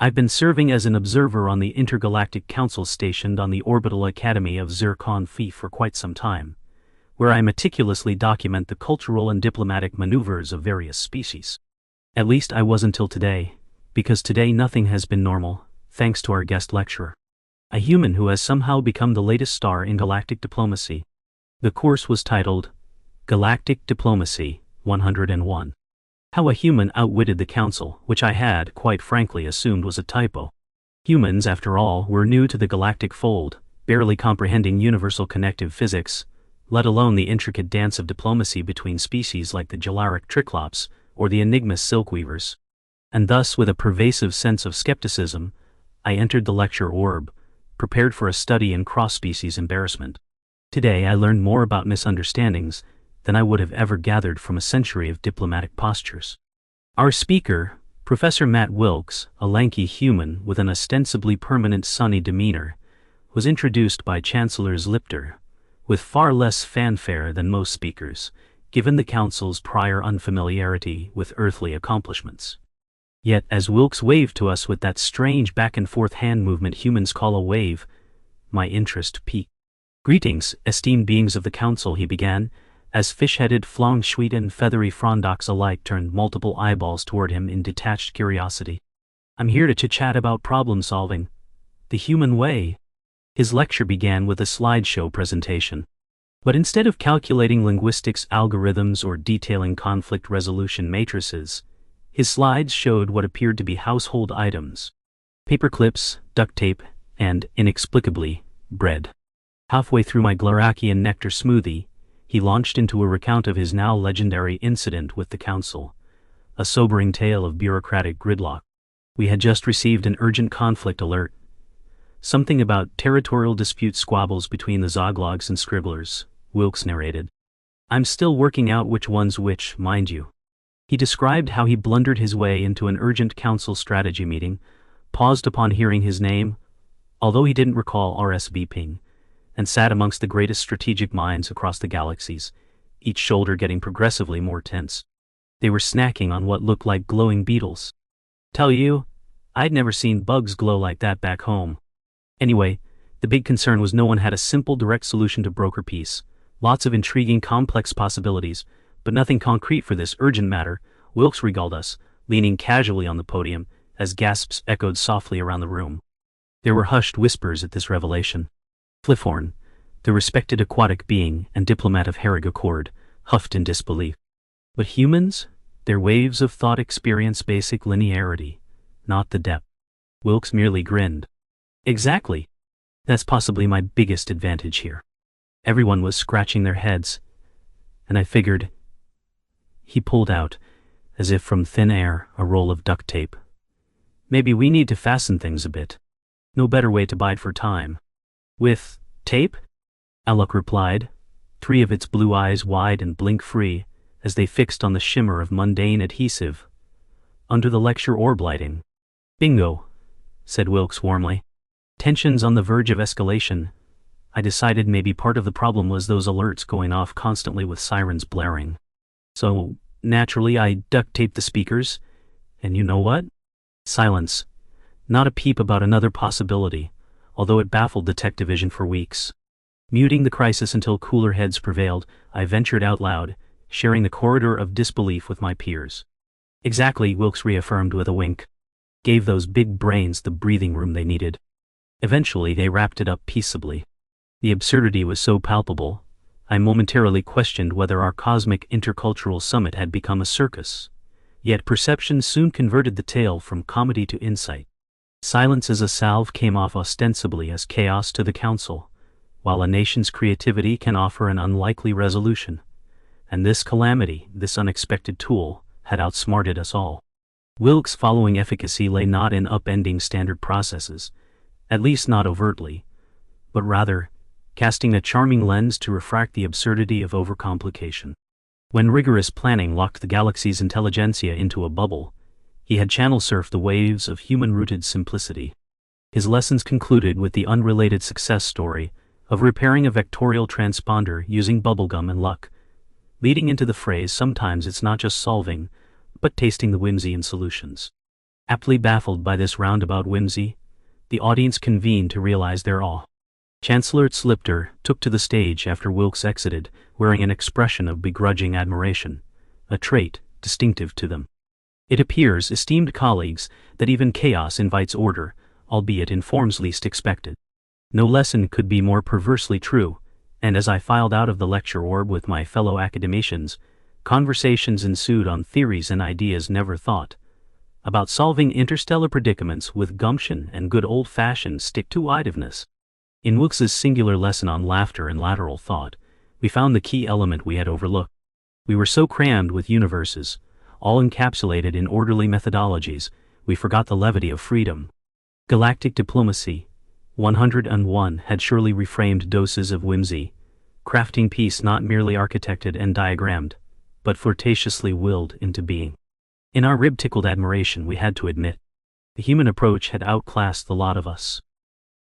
I've been serving as an observer on the Intergalactic Council stationed on the Orbital Academy of Zircon-Phi for quite some time, where I meticulously document the cultural and diplomatic maneuvers of various species. At least I was until today, because today nothing has been normal, thanks to our guest lecturer. A human who has somehow become the latest star in galactic diplomacy. The course was titled, Galactic Diplomacy 101. How a Human Outwitted the Council, which I had, quite frankly, assumed was a typo. Humans, after all, were new to the galactic fold, barely comprehending universal connective physics, let alone the intricate dance of diplomacy between species like the Galaric Triclops or the enigmous silkweavers. And thus, with a pervasive sense of skepticism, I entered the lecture orb, prepared for a study in cross-species embarrassment. Today I learned more about misunderstandings than I would have ever gathered from a century of diplomatic postures. Our speaker, Professor Matt Wilkes, a lanky human with an ostensibly permanent sunny demeanor, was introduced by Chancellor Zlipter, with far less fanfare than most speakers, given the Council's prior unfamiliarity with earthly accomplishments. Yet, as Wilkes waved to us with that strange back-and-forth hand movement humans call a wave, my interest peaked. "Greetings, esteemed beings of the Council," he began, as fish-headed Flong-Shuit and feathery Frondox alike turned multiple eyeballs toward him in detached curiosity. "I'm here to chit-chat about problem-solving. The human way." His lecture began with a slideshow presentation. But instead of calculating linguistics algorithms or detailing conflict resolution matrices, his slides showed what appeared to be household items: paper clips, duct tape, and, inexplicably, bread. Halfway through my Glarakian nectar smoothie, he launched into a recount of his now legendary incident with the Council, a sobering tale of bureaucratic gridlock. We had just received an urgent conflict alert. Something about territorial dispute squabbles between the Zoglogs and Scribblers, Wilkes narrated. "I'm still working out which one's which, mind you." He described how he blundered his way into an urgent Council strategy meeting, paused upon hearing his name, although he didn't recall RSVPing, and sat amongst the greatest strategic minds across the galaxies, each shoulder getting progressively more tense. They were snacking on what looked like glowing beetles. Tell you, I'd never seen bugs glow like that back home. Anyway, the big concern was no one had a simple direct solution to broker peace. Lots of intriguing complex possibilities, but nothing concrete for this urgent matter, Wilkes regaled us, leaning casually on the podium, as gasps echoed softly around the room. There were hushed whispers at this revelation. Fliffhorn, the respected aquatic being and diplomat of Herrig Accord, huffed in disbelief. But humans? Their waves of thought experience basic linearity, not the depth. Wilkes merely grinned. Exactly. That's possibly my biggest advantage here. Everyone was scratching their heads, and I figured. He pulled out, as if from thin air, a roll of duct tape. "Maybe we need to fasten things a bit. No better way to bide for time." "With tape?" Alok replied, three of its blue eyes wide and blink-free, as they fixed on the shimmer of mundane adhesive under the lecture orb lighting. "Bingo," said Wilkes warmly. Tensions on the verge of escalation. I decided maybe part of the problem was those alerts going off constantly with sirens blaring. So, naturally, I duct-taped the speakers, and you know what? Silence. Not a peep about another possibility, although it baffled the tech division for weeks. Muting the crisis until cooler heads prevailed, I ventured out loud, sharing the corridor of disbelief with my peers. "Exactly," Wilkes reaffirmed with a wink. "Gave those big brains the breathing room they needed." Eventually they wrapped it up peaceably. The absurdity was so palpable, I momentarily questioned whether our cosmic intercultural summit had become a circus. Yet perception soon converted the tale from comedy to insight. Silence as a salve came off ostensibly as chaos to the Council, while a nation's creativity can offer an unlikely resolution. And this calamity, this unexpected tool, had outsmarted us all. Wilkes' following efficacy lay not in upending standard processes, at least not overtly, but rather, casting a charming lens to refract the absurdity of overcomplication. When rigorous planning locked the galaxy's intelligentsia into a bubble, he had channel-surfed the waves of human-rooted simplicity. His lessons concluded with the unrelated success story of repairing a vectorial transponder using bubblegum and luck, leading into the phrase, "Sometimes it's not just solving, but tasting the whimsy in solutions." Aptly baffled by this roundabout whimsy, the audience convened to realize their awe. Chancellor Slipter took to the stage after Wilkes exited, wearing an expression of begrudging admiration, a trait distinctive to them. It appears, esteemed colleagues, that even chaos invites order, albeit in forms least expected. No lesson could be more perversely true, and as I filed out of the lecture orb with my fellow academicians, conversations ensued on theories and ideas never thought about, solving interstellar predicaments with gumption and good old-fashioned stick-to-itiveness. In Wilkes's singular lesson on laughter and lateral thought, we found the key element we had overlooked. We were so crammed with universes, all encapsulated in orderly methodologies, we forgot the levity of freedom. Galactic diplomacy, 101, had surely reframed doses of whimsy, crafting peace not merely architected and diagrammed, but flirtatiously willed into being. In our rib-tickled admiration, we had to admit, the human approach had outclassed the lot of us.